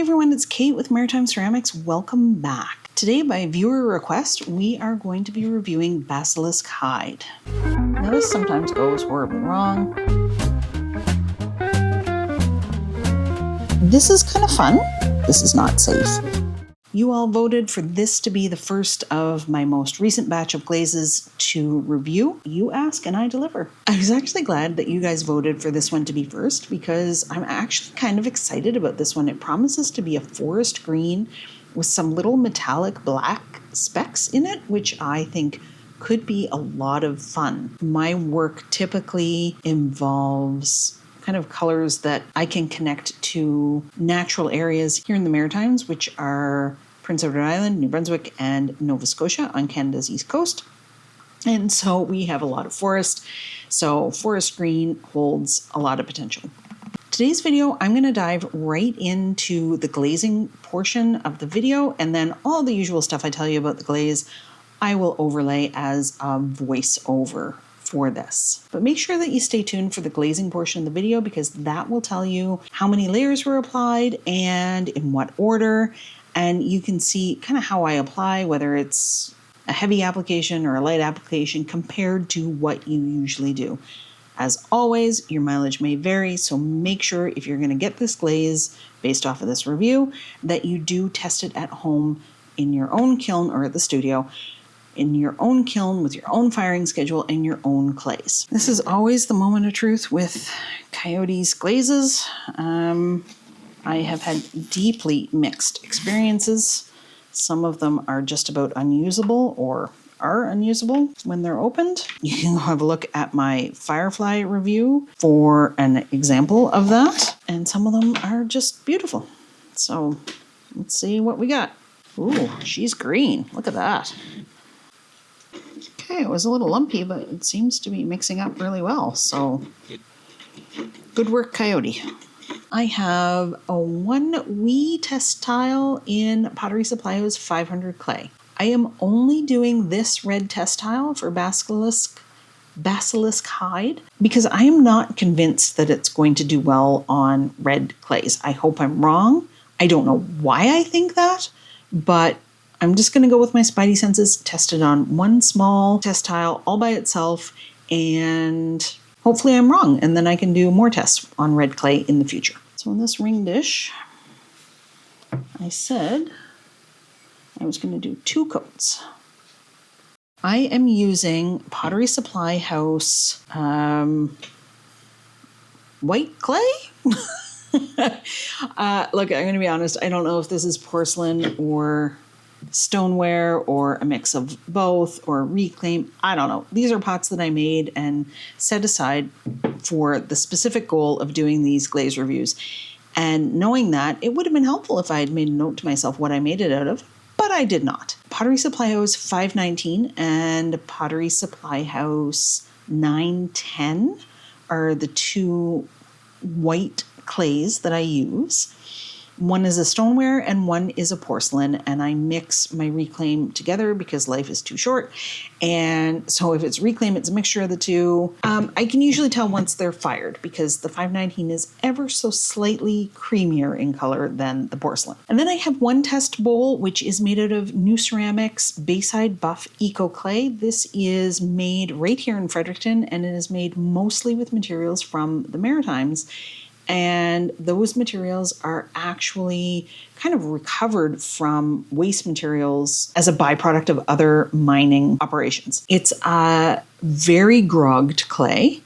everyone, it's Kate with Maritime Ceramics. Welcome back. Today, by viewer request, we are going to be reviewing Basilisk Hide. Now this sometimes goes horribly wrong. This is kind of fun. This is not safe. You all voted for this to be the first of my most recent batch of glazes to review. You ask and I deliver. I was actually glad that you guys voted for this one to be first because I'm actually kind of excited about this one. It promises to be a forest green with some little metallic black specks in it, which I think could be a lot of fun. My work typically involves kind of colors that I can connect to natural areas here in the Maritimes, which are Prince Edward Island, New Brunswick, and Nova Scotia on Canada's east coast. And so we have a lot of forest. So forest green holds a lot of potential. Today's video, I'm going to dive right into the glazing portion of the video, and then all the usual stuff I tell you about the glaze, I will overlay as a voiceover for this. But make sure that you stay tuned for the glazing portion of the video because that will tell you how many layers were applied and in what order. And you can see kind of how I apply, whether it's a heavy application or a light application compared to what you usually do. As always, your mileage may vary, so make sure if you're going to get this glaze based off of this review, that you do test it at home in your own kiln or at the studio, in your own kiln with your own firing schedule and your own clays. This is always the moment of truth with Coyote's glazes. I have had deeply mixed experiences. Some of them are just about unusable or are unusable when they're opened. You can go have a look at my Firefly review for an example of that. And some of them are just beautiful. So let's see what we got. Ooh, she's green. Look at that. Okay, it was a little lumpy, but it seems to be mixing up really well. So good work, Coyote. I have a 1 wee test tile in Pottery Supply House 500 clay. I am only doing this red test tile for Basilisk Hide because I am not convinced that it's going to do well on red clays. I hope I'm wrong. I don't know why I think that, but I'm just going to go with my spidey senses, test it on one small test tile all by itself, and hopefully I'm wrong, and then I can do more tests on red clay in the future. So in this ring dish, I said I was going to do 2 coats. I am using Pottery Supply House white clay. Look, I'm going to be honest, I don't know if this is porcelain or stoneware or a mix of both or reclaim. I don't know. These are pots that I made and set aside for the specific goal of doing these glaze reviews. And knowing that, it would have been helpful if I had made a note to myself what I made it out of, but I did not. Pottery Supply House 519 and Pottery Supply House 910 are the 2 white clays that I use. One is a stoneware and one is a porcelain, and I mix my reclaim together because life is too short. And so if it's reclaim, it's a mixture of the two. I can usually tell once they're fired because the 519 is ever so slightly creamier in color than the porcelain. And then I have one test bowl, which is made out of nuCeramics Bayside Buff Clay. This is made right here in Fredericton, and it is made mostly with materials from the Maritimes. And those materials are actually kind of recovered from waste materials as a byproduct of other mining operations. It's a very grogged clay,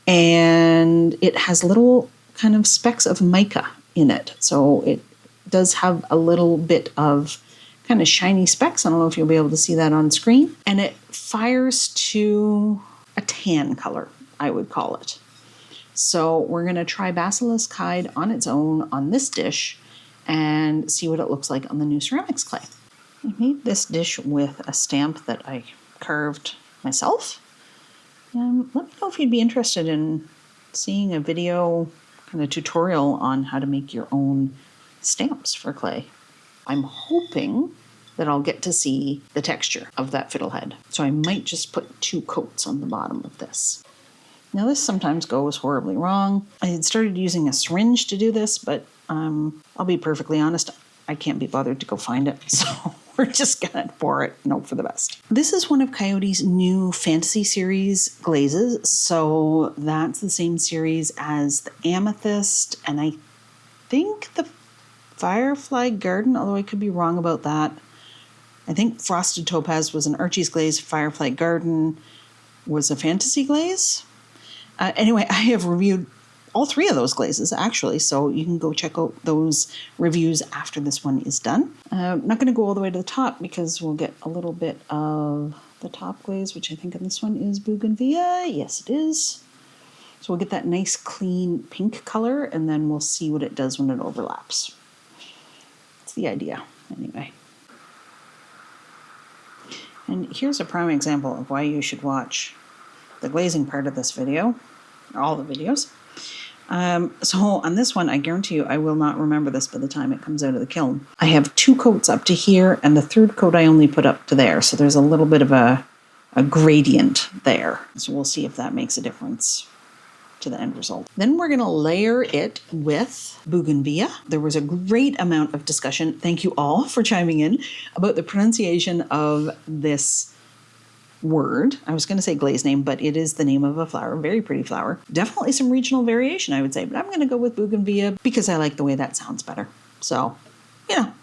and it has little kind of specks of mica in it. So it does have a little bit of kind of shiny specks. I don't know if you'll be able to see that on screen. And it fires to a tan color, I would call it. So we're going to try Basilisk Hide on its own on this dish and see what it looks like on the nuCeramics clay. I made this dish with a stamp that I carved myself. Let me know if you'd be interested in seeing a video kind of tutorial on how to make your own stamps for clay. I'm hoping that I'll get to see the texture of that fiddlehead. So I might just put 2 coats on the bottom of this. Now this sometimes goes horribly wrong. I had started using a syringe to do this, but I'll be perfectly honest, I can't be bothered to go find it. So we're just gonna pour it and hope for the best. This is one of Coyote's new Fantasy series glazes. So that's the same series as the Amethyst and I think the Firefly Garden, although I could be wrong about that. I think Frosted Topaz was an Archie's glaze, Firefly Garden was a Fantasy glaze. Anyway, I have reviewed all three of those glazes actually, so you can go check out those reviews after this one is done. I'm not going to go all the way to the top because we'll get a little bit of the top glaze, which I think in this one is Bougainvillea. Yes, it is. So we'll get that nice clean pink color and then we'll see what it does when it overlaps. That's the idea anyway. And here's a prime example of why you should watch the glazing part of this video, all the videos. So on this one, I guarantee you I will not remember this by the time it comes out of the kiln. I have 2 coats up to here, and the 3rd coat I only put up to there, so there's a little bit of a gradient there. So we'll see if that makes a difference to the end result. Then we're going to layer it with Bougainvillea. There was a great amount of discussion, thank you all for chiming in, about the pronunciation of this word. I was going to say glaze name, but it is the name of a flower, very pretty flower. Definitely some regional variation, I would say, but I'm going to go with Bougainvillea because I like the way that sounds better. So, yeah.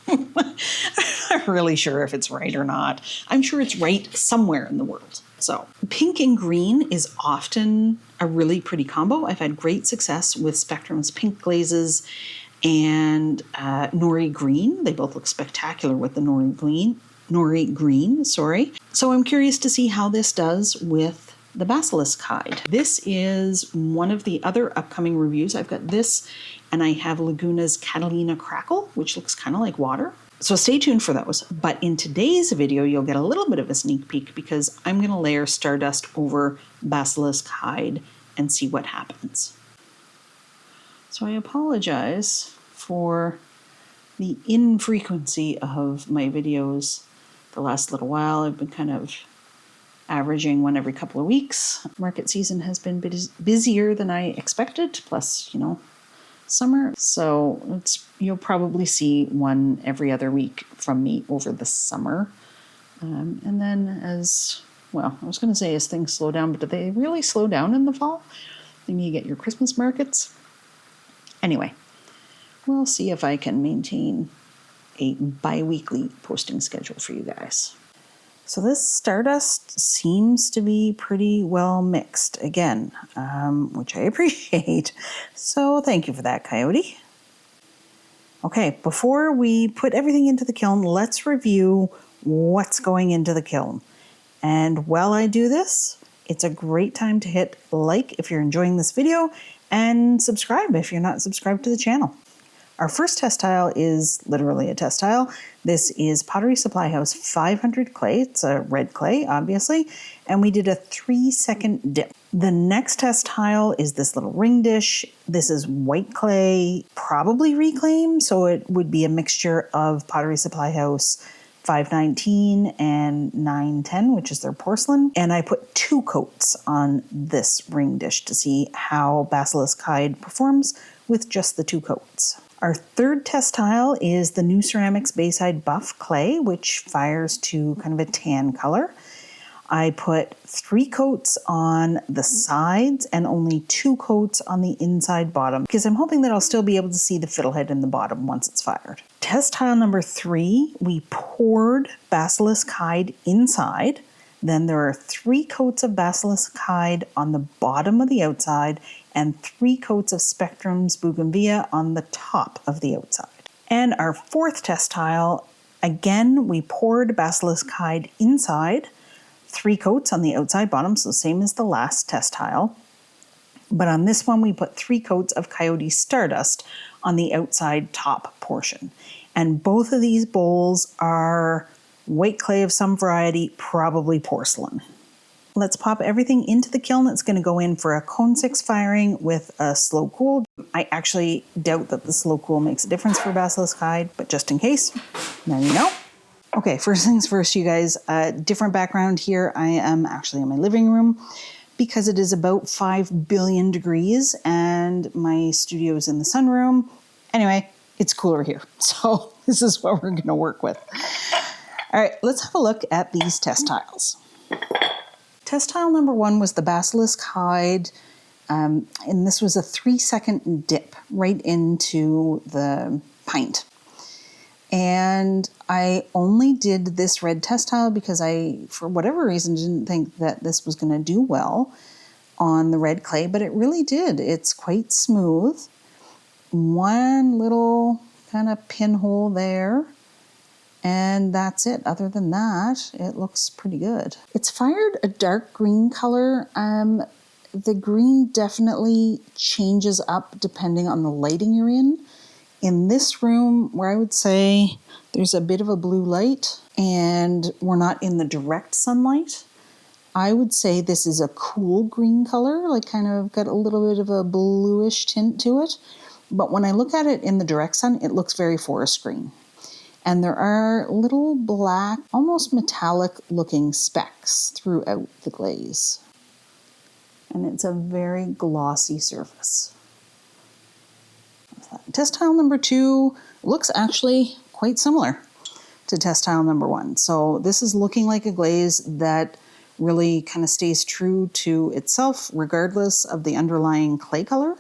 I'm not really sure if it's right or not. I'm sure it's right somewhere in the world. So, pink and green is often a really pretty combo. I've had great success with Spectrum's pink glazes and Nori green. They both look spectacular with the Nori green, sorry. So I'm curious to see how this does with the Basilisk Hide. This is one of the other upcoming reviews. I've got this and I have Laguna's Catalina Crackle, which looks kind of like water. So stay tuned for those. But in today's video, you'll get a little bit of a sneak peek because I'm going to layer Stardust over Basilisk Hide and see what happens. So I apologize for the infrequency of my videos the last little while. I've been kind of averaging one every couple of weeks. Market season has been busier than I expected, plus, summer. So you'll probably see one every other week from me over the summer. And then as things slow down, but do they really slow down in the fall? Then you get your Christmas markets. Anyway, we'll see if I can maintain a bi-weekly posting schedule for you guys. So this Stardust seems to be pretty well mixed again, which I appreciate. So thank you for that, Coyote. Okay, before we put everything into the kiln, let's review what's going into the kiln. And while I do this, it's a great time to hit like if you're enjoying this video and subscribe if you're not subscribed to the channel. Our first test tile is literally a test tile. This is Pottery Supply House 500 clay. It's a red clay, obviously, and we did a 3-second dip. The next test tile is this little ring dish. This is white clay, probably reclaimed, so it would be a mixture of Pottery Supply House 519 and 910, which is their porcelain. And I put 2 coats on this ring dish to see how Basilisk Hide performs with just the 2 coats. Our third test tile is the nuCeramics Bayside Buff Clay, which fires to kind of a tan color. I put 3 coats on the sides and only 2 coats on the inside bottom because I'm hoping that I'll still be able to see the fiddlehead in the bottom once it's fired. Test tile number 3, we poured Basilisk Hide inside. Then there are 3 coats of Basilisk Hide on the bottom of the outside and 3 coats of Spectrum's Bougainvillea on the top of the outside. And our fourth test tile, again, we poured Basilisk Hide inside, 3 coats on the outside bottom, so same as the last test tile. But on this one, we put 3 coats of Coyote Stardust on the outside top portion. And both of these bowls are white clay of some variety, probably porcelain. Let's pop everything into the kiln. It's going to go in for a cone 6 firing with a slow cool. I actually doubt that the slow cool makes a difference for Basilisk Hide, but just in case, now you know. Okay, first things first, you guys, different background here. I am actually in my living room because it is about 5 billion degrees and my studio is in the sunroom. Anyway, it's cooler here. So this is what we're going to work with. All right, let's have a look at these test tiles. Test tile number 1 was the Basilisk Hide, and this was a 3-second dip right into the pint. And I only did this red test tile because I, for whatever reason, didn't think that this was going to do well on the red clay, but it really did. It's quite smooth. One little kind of pinhole there. And that's it. Other than that, it looks pretty good. It's fired a dark green color. The green definitely changes up depending on the lighting you're in. In this room, where I would say there's a bit of a blue light and we're not in the direct sunlight, I would say this is a cool green color, like kind of got a little bit of a bluish tint to it. But when I look at it in the direct sun, it looks very forest green. And there are little black, almost metallic looking specks throughout the glaze. And it's a very glossy surface. Test tile number 2 looks actually quite similar to test tile number 1. So this is looking like a glaze that really kind of stays true to itself regardless of the underlying clay color.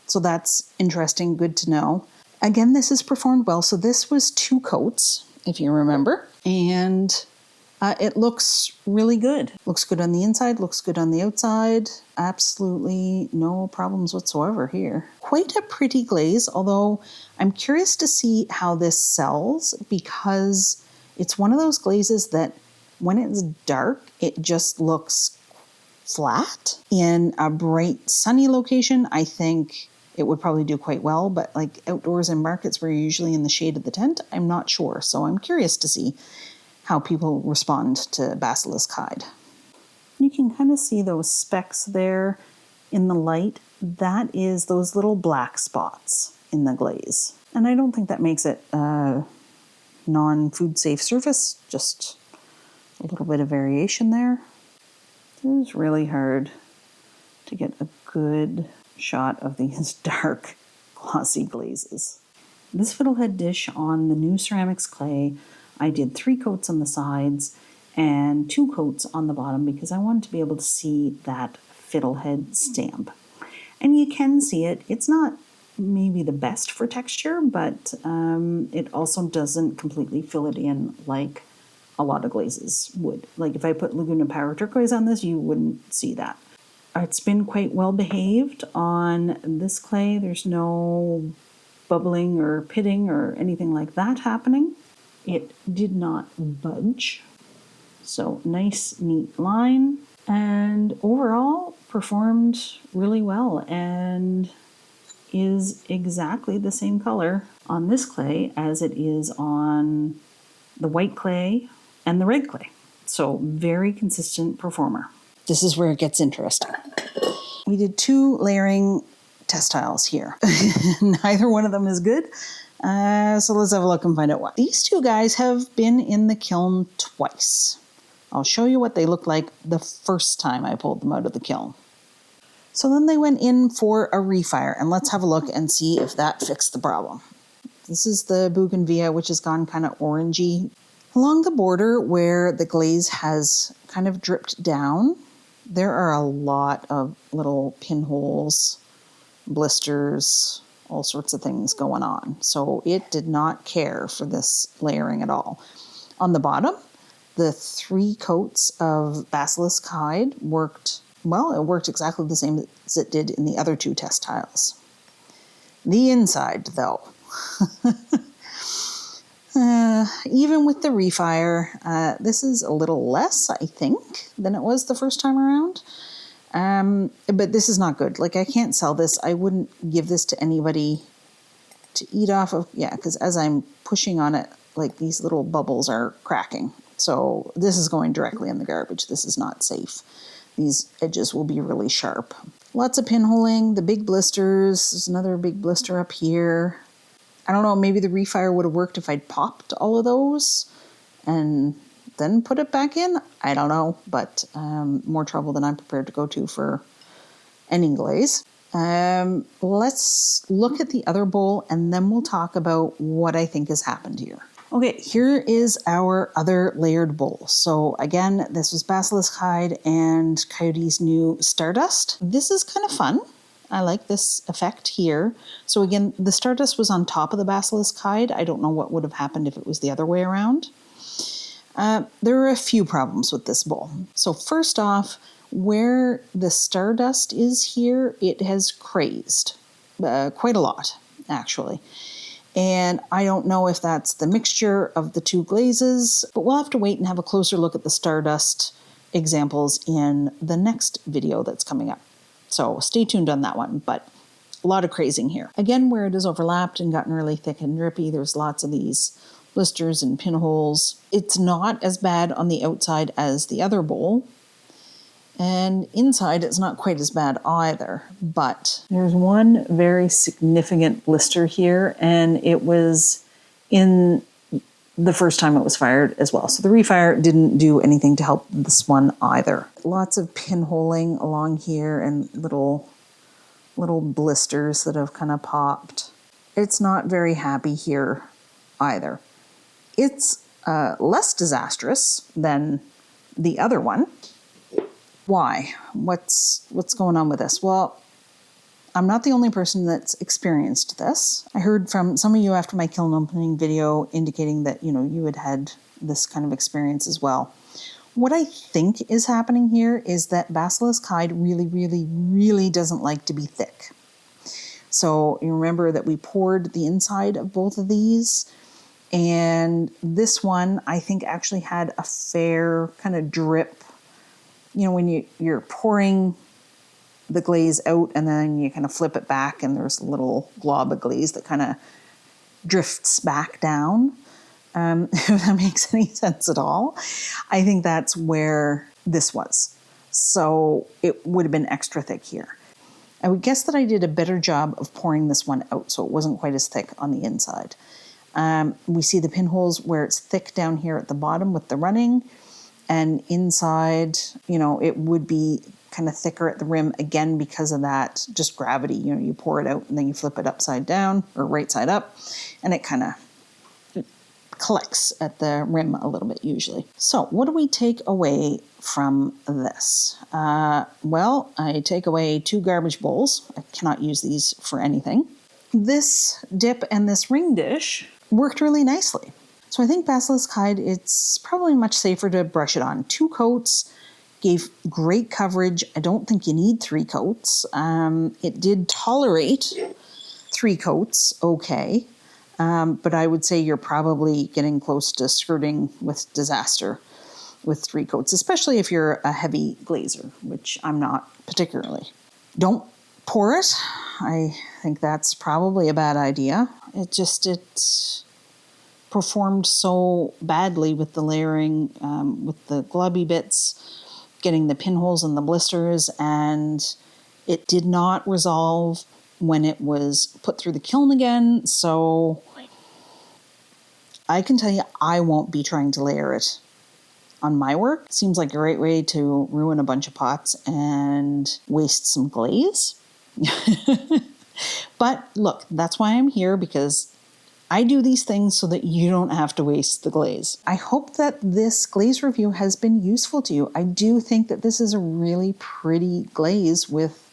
So that's interesting, good to know. Again, this is performed well. So this was 2 coats, if you remember, and it looks really good. Looks good on the inside, looks good on the outside. Absolutely no problems whatsoever here. Quite a pretty glaze, although I'm curious to see how this sells because it's one of those glazes that when it's dark, it just looks flat. In a bright, sunny location, I think it would probably do quite well, but like outdoors in markets where you're usually in the shade of the tent, I'm not sure. So I'm curious to see how people respond to Basilisk Hide. You can kind of see those specks there in the light. That is those little black spots in the glaze. And I don't think that makes it a non-food safe surface, just a little bit of variation there. It was really hard to get a good shot of these dark glossy glazes. This fiddlehead dish on the nuCeramics clay, I did 3 coats on the sides and 2 coats on the bottom because I wanted to be able to see that fiddlehead stamp. And you can see it. It's not maybe the best for texture, but it also doesn't completely fill it in like a lot of glazes would. Like if I put Laguna Power Turquoise on this, you wouldn't see that. It's been quite well behaved on this clay. There's no bubbling or pitting or anything like that happening. It did not budge. So nice, neat line. And overall performed really well and is exactly the same color on this clay as it is on the white clay and the red clay. So very consistent performer. This is where it gets interesting. We did 2 layering test tiles here. Neither one of them is good. So let's have a look and find out why. These 2 guys have been in the kiln twice. I'll show you what they looked like the first time I pulled them out of the kiln. So then they went in for a refire, and let's have a look and see if that fixed the problem. This is the bougainvillea, which has gone kind of orangey. Along the border where the glaze has kind of dripped down, there are a lot of little pinholes, blisters, all sorts of things going on. So it did not care for this layering at all. On the bottom, the 3 coats of Basilisk Hide worked, well, it worked exactly the same as it did in the other 2 test tiles. The inside, though. Even with the refire, this is a little less, I think, than it was the first time around. But this is not good. Like, I can't sell this. I wouldn't give this to anybody to eat off of. Yeah, because as I'm pushing on it, like, these little bubbles are cracking. So this is going directly in the garbage. This is not safe. These edges will be really sharp. Lots of pinholing, the big blisters. There's another big blister up here. I don't know, maybe the refire would have worked if I'd popped all of those and then put it back in? I don't know, but more trouble than I'm prepared to go to for any glaze. Let's look at the other bowl and then we'll talk about what I think has happened here. Okay, here is our other layered bowl. So again, this was Basilisk Hide and Coyote's new Stardust. This is kind of fun. I like this effect here. So again, the Stardust was on top of the Basilisk Hide. I don't know what would have happened if it was the other way around. There are a few problems with this bowl. So first off, where the Stardust is here, it has crazed quite a lot, actually. And I don't know if that's the mixture of the two glazes, but we'll have to wait and have a closer look at the Stardust examples in the next video that's coming up. So stay tuned on that one, but a lot of crazing here. Again, where it is overlapped and gotten really thick and drippy, there's lots of these blisters and pinholes. It's not as bad on the outside as the other bowl. And inside, it's not quite as bad either, but there's one very significant blister here, and it was in the first time it was fired as well. So the refire didn't do anything to help this one either. Lots of pinholing along here and little blisters that have kind of popped. It's not very happy here either. It's less disastrous than the other one. Why? What's going on with this? Well, I'm not the only person that's experienced this. I heard from some of you after my kiln opening video indicating that, you had this kind of experience as well. What I think is happening here is that Basilisk Hide really, really, really doesn't like to be thick. So you remember that we poured the inside of both of these, and this one I think actually had a fair kind of drip. When you're pouring the glaze out and then you kind of flip it back and there's a little glob of glaze that kind of drifts back down. If that makes any sense at all. I think that's where this was. So it would have been extra thick here. I would guess that I did a better job of pouring this one out so it wasn't quite as thick on the inside. We see the pinholes where it's thick down here at the bottom with the running. And inside, it would be kind of thicker at the rim again because of that, just gravity. You pour it out and then you flip it upside down or right side up, and it kind of collects at the rim a little bit usually. So what do we take away from this? Well, I take away 2 garbage bowls. I cannot use these for anything. This dip and this ring dish worked really nicely. So I think Basilisk Hide, it's probably much safer to brush it on. 2 coats gave great coverage. I don't think you need 3 coats. It did tolerate 3 coats okay, but I would say you're probably getting close to skirting with disaster with 3 coats, especially if you're a heavy glazer, which I'm not particularly. Don't pour it. I think that's probably a bad idea. It performed so badly with the layering, with the globby bits, getting the pinholes and the blisters, and it did not resolve when it was put through the kiln again. So I can tell you I won't be trying to layer it on my work. It seems like a great way to ruin a bunch of pots and waste some glaze. But look, that's why I'm here, because I do these things so that you don't have to waste the glaze. I hope that this glaze review has been useful to you. I do think that this is a really pretty glaze with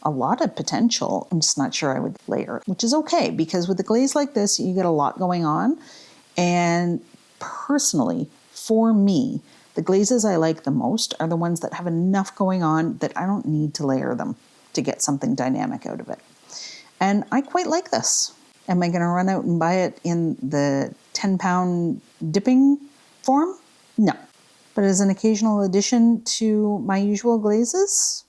a lot of potential. I'm just not sure I would layer it, which is okay, because with a glaze like this, you get a lot going on. And personally, for me, the glazes I like the most are the ones that have enough going on that I don't need to layer them to get something dynamic out of it. And I quite like this. Am I going to run out and buy it in the 10-pound dipping form? No. But as an occasional addition to my usual glazes,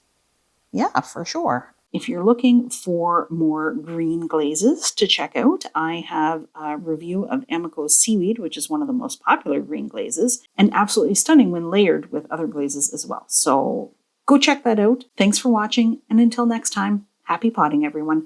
yeah, for sure. If you're looking for more green glazes to check out, I have a review of Amico's Seaweed, which is one of the most popular green glazes, and absolutely stunning when layered with other glazes as well. So go check that out. Thanks for watching, and until next time, happy potting, everyone.